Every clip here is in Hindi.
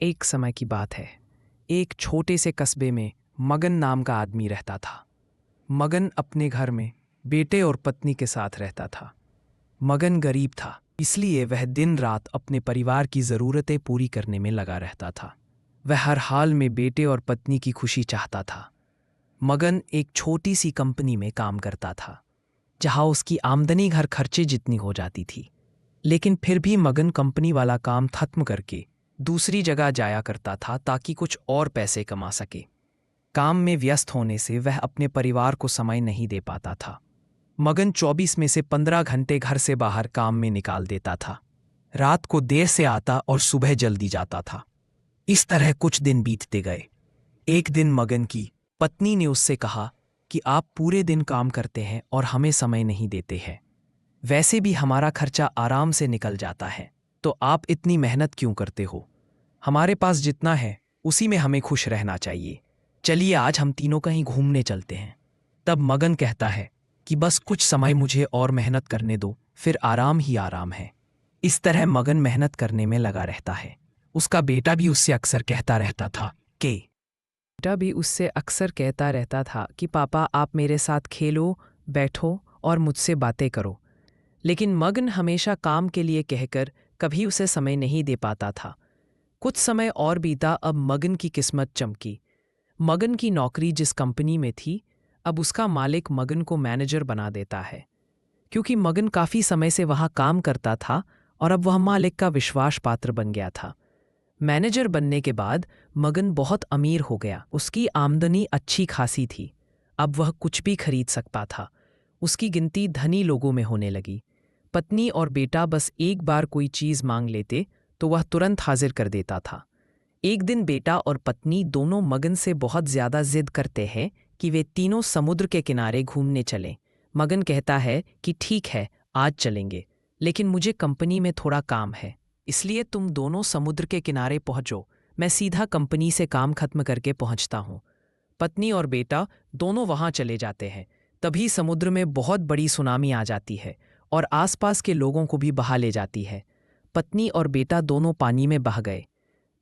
एक समय की बात है। एक छोटे से कस्बे में मगन नाम का आदमी रहता था। मगन अपने घर में बेटे और पत्नी के साथ रहता था। मगन गरीब था, इसलिए वह दिन रात अपने परिवार की ज़रूरतें पूरी करने में लगा रहता था। वह हर हाल में बेटे और पत्नी की खुशी चाहता था। मगन एक छोटी सी कंपनी में काम करता था, जहां उसकी आमदनी घर खर्चे जितनी हो जाती थी। लेकिन फिर भी मगन कंपनी वाला काम खत्म करके दूसरी जगह जाया करता था ताकि कुछ और पैसे कमा सके। काम में व्यस्त होने से वह अपने परिवार को समय नहीं दे पाता था। मगन 24 में से 15 घंटे घर से बाहर काम में निकाल देता था। रात को देर से आता और सुबह जल्दी जाता था। इस तरह कुछ दिन बीतते गए। एक दिन मगन की पत्नी ने उससे कहा कि आप पूरे दिन काम करते हैं और हमें समय नहीं देते हैं। वैसे भी हमारा खर्चा आराम से निकल जाता है, तो आप इतनी मेहनत क्यों करते हो? हमारे पास जितना है उसी में हमें खुश रहना चाहिए। चलिए आज हम तीनों कहीं घूमने चलते हैं। तब मगन कहता है कि बस कुछ समय मुझे और मेहनत करने दो, फिर आराम ही आराम है। इस तरह मगन मेहनत करने में लगा रहता है। उसका बेटा भी उससे अक्सर कहता रहता था कि पापा आप मेरे साथ खेलो, बैठो और मुझसे बातें करो। लेकिन मगन हमेशा काम के लिए कहकर कभी उसे समय नहीं दे पाता था। कुछ समय और बीता। अब मगन की किस्मत चमकी। मगन की नौकरी जिस कंपनी में थी, अब उसका मालिक मगन को मैनेजर बना देता है। क्योंकि मगन काफ़ी समय से वहाँ काम करता था और अब वह मालिक का विश्वास पात्र बन गया था। मैनेजर बनने के बाद मगन बहुत अमीर हो गया। उसकी आमदनी अच्छी खासी थी। अब वह कुछ भी खरीद सकता था। उसकी गिनती धनी लोगों में होने लगी। पत्नी और बेटा बस एक बार कोई चीज़ मांग लेते तो वह तुरंत हाजिर कर देता था। एक दिन बेटा और पत्नी दोनों मगन से बहुत ज़्यादा जिद करते हैं कि वे तीनों समुद्र के किनारे घूमने चलें। मगन कहता है कि ठीक है, आज चलेंगे, लेकिन मुझे कंपनी में थोड़ा काम है, इसलिए तुम दोनों समुद्र के किनारे पहुंचो, मैं सीधा कंपनी से काम खत्म करके पहुंचता हूँ। पत्नी और बेटा दोनों वहां चले जाते हैं। तभी समुद्र में बहुत बड़ी सुनामी आ जाती है और आसपास के लोगों को भी बहा ले जाती है। पत्नी और बेटा दोनों पानी में बह गए।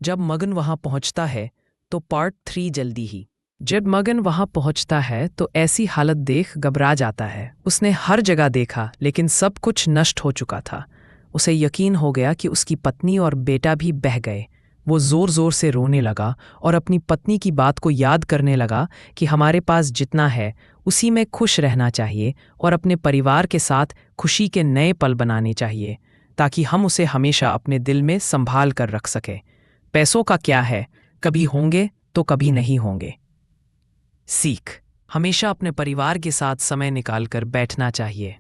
जब मगन वहां पहुंचता है तो पार्ट 3 जल्दी ही। जब मगन वहां पहुंचता है तो ऐसी हालत देख घबरा जाता है। उसने हर जगह देखा, लेकिन सब कुछ नष्ट हो चुका था। उसे यकीन हो गया कि उसकी पत्नी और बेटा भी बह गए। वो जोर जोर से रोने लगा और अपनी पत्नी की बात को याद करने लगा कि हमारे पास जितना है उसी में खुश रहना चाहिए और अपने परिवार के साथ खुशी के नए पल बनाने चाहिए, ताकि हम उसे हमेशा अपने दिल में संभाल कर रख सकें। पैसों का क्या है, कभी होंगे तो कभी नहीं होंगे। सीख: हमेशा अपने परिवार के साथ समय निकालकर बैठना चाहिए।